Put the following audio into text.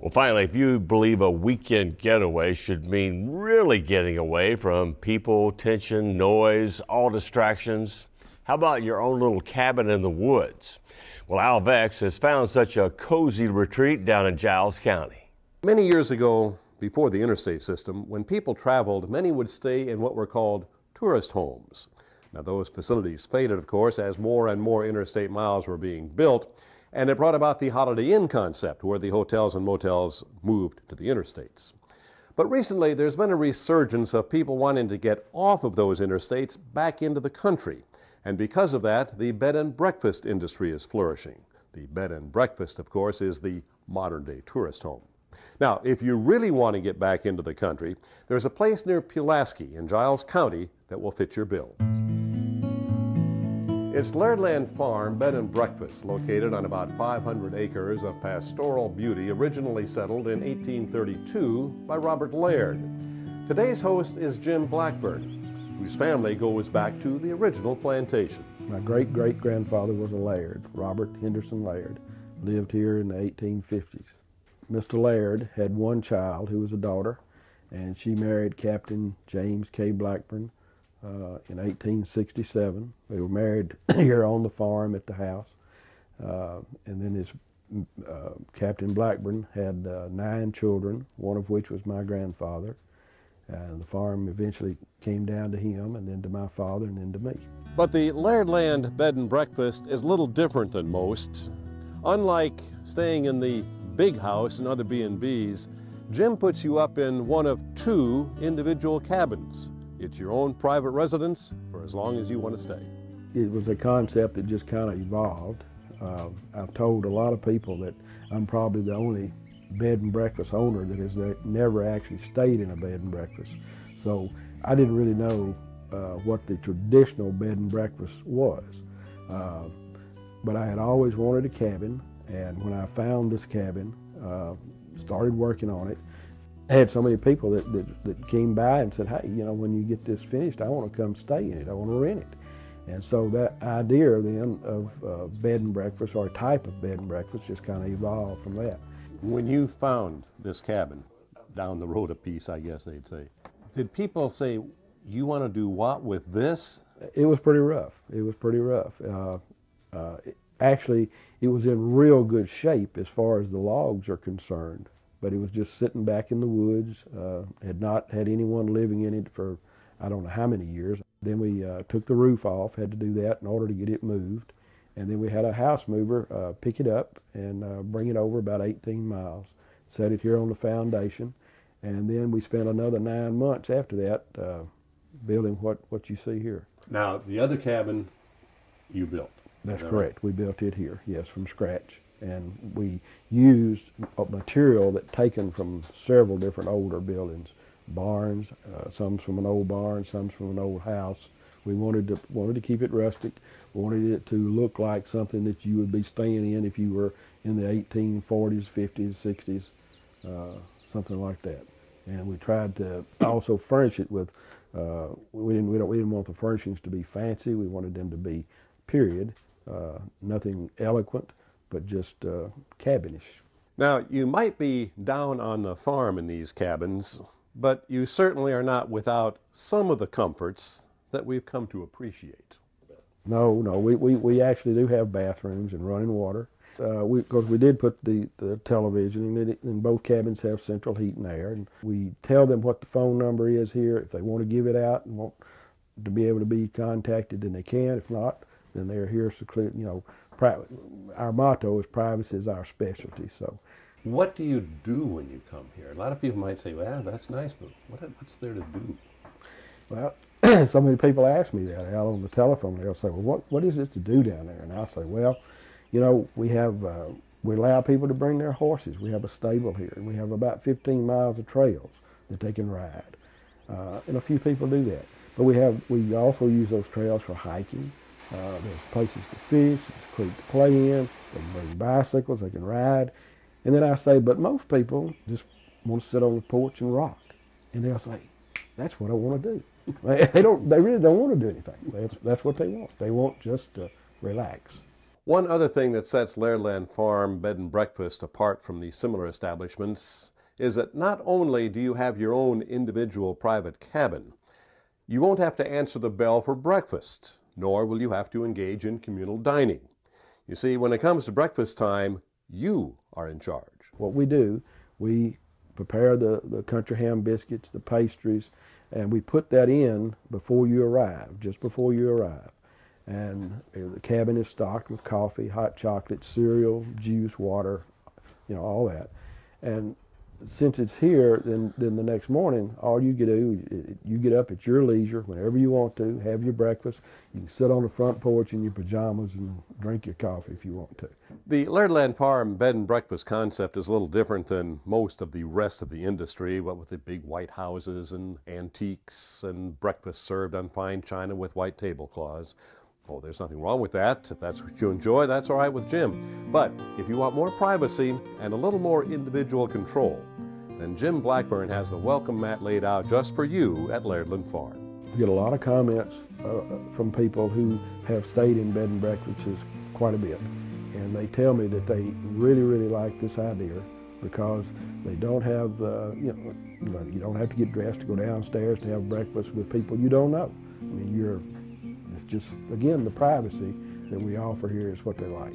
Well, finally, if you believe a weekend getaway should mean really getting away from people, tension, noise, all distractions, how about your own little cabin in the woods? Well, Al Vex has found such a cozy retreat down in Giles County. Many years ago, before the interstate system, when people traveled, many would stay in what were called tourist homes. Now, those facilities faded, of course, as more and more interstate miles were being built, and it brought about the Holiday Inn concept, where the hotels and motels moved to the interstates. But recently, there's been a resurgence of people wanting to get off of those interstates back into the country. And because of that, the bed and breakfast industry is flourishing. The bed and breakfast, of course, is the modern-day tourist home. Now, if you really want to get back into the country, there's a place near Pulaski in Giles County that will fit your bill. It's Lairdland Farm Bed and Breakfast, located on about 500 acres of pastoral beauty, originally settled in 1832 by Robert Laird. Today's host is Jim Blackburn, whose family goes back to the original plantation. My great-great-grandfather was a Laird, Robert Henderson Laird, lived here in the 1850s. Mr. Laird had one child who was a daughter, and she married Captain James K. Blackburn in 1867. They were married here on the farm at the house, and then his Captain Blackburn had 9 children, one of which was my grandfather. The farm eventually came down to him, and then to my father, and then to me. But the Lairdland Bed and Breakfast is a little different than most. Unlike staying in the big house and other B&Bs, Jim puts you up in one of 2 individual cabins. It's your own private residence for as long as you want to stay. It was a concept that just kind of evolved. I've told a lot of people that I'm probably the only bed and breakfast owner that has never actually stayed in a bed and breakfast. So I didn't really know what the traditional bed and breakfast was. But I had always wanted a cabin, and when I found this cabin, started working on it, I had so many people that came by and said, hey, you know, when you get this finished, I want to come stay in it, I want to rent it. And so that idea then of bed and breakfast, or a type of bed and breakfast, just kind of evolved from that. When you found this cabin, down the road a piece, I guess they'd say, did people say, you want to do what with this? It was pretty rough. It was pretty rough. Actually, it was in real good shape as far as the logs are concerned, but it was just sitting back in the woods, had not had anyone living in it for I don't know how many years. Then we took the roof off, had to do that in order to get it moved. And then we had a house mover pick it up and bring it over about 18 miles, set it here on the foundation, and then we spent another 9 months after that building what you see here. Now, the other cabin you built. That's correct. Right? We built it here, yes, from scratch. And we used a material that taken from several different older buildings, barns, some from an old barn, some from an old house. We wanted to keep it rustic, wanted it to look like something that you would be staying in if you were in the 1840s, 50s, 60s, something like that. And we tried to also furnish it with, we didn't want the furnishings to be fancy. We wanted them to be period, nothing eloquent, but just cabinish. Now, you might be down on the farm in these cabins, but you certainly are not without some of the comforts that we've come to appreciate. No, we actually do have bathrooms and running water. Because we did put the television in it, and both cabins have central heat and air. And we tell them what the phone number is here. If they want to give it out and want to be able to be contacted, then they can. If not, then they're here to clear, you know, our motto is privacy is our specialty. So, what do you do when you come here? A lot of people might say, well, that's nice, but what's there to do? Well, so many people ask me that out on the telephone. They'll say, well, what is it to do down there? And I'll say, well, you know, we allow people to bring their horses. We have a stable here, and we have about 15 miles of trails that they can ride. And a few people do that. But we also use those trails for hiking. There's places to fish, there's a creek to play in, they can bring bicycles, they can ride. And then I say, but most people just want to sit on the porch and rock. And they'll say, that's what I want to do. They really don't want to do anything. That's what they want. They want just to relax. One other thing that sets Lairdland Farm Bed and Breakfast apart from the similar establishments is that not only do you have your own individual private cabin, you won't have to answer the bell for breakfast, nor will you have to engage in communal dining. You see, when it comes to breakfast time, you are in charge. What we do, we prepare the country ham biscuits, the pastries, and we put that in before you arrive, just before you arrive. And the cabin is stocked with coffee, hot chocolate, cereal, juice, water, all that. And since it's here, then the next morning, all you can do, you get up at your leisure whenever you want to, have your breakfast. You can sit on the front porch in your pajamas and drink your coffee if you want to. The Lairdland Farm Bed and Breakfast concept is a little different than most of the rest of the industry, what with the big white houses and antiques and breakfast served on fine china with white tablecloths. Oh, there's nothing wrong with that. If that's what you enjoy, that's all right with Jim. But if you want more privacy and a little more individual control, then Jim Blackburn has the welcome mat laid out just for you at Lairdland Farm. We get a lot of comments from people who have stayed in bed and breakfasts quite a bit. And they tell me that they really, really like this idea because they don't have, you don't have to get dressed to go downstairs to have breakfast with people you don't know. I mean, it's just, again, the privacy that we offer here is what they like.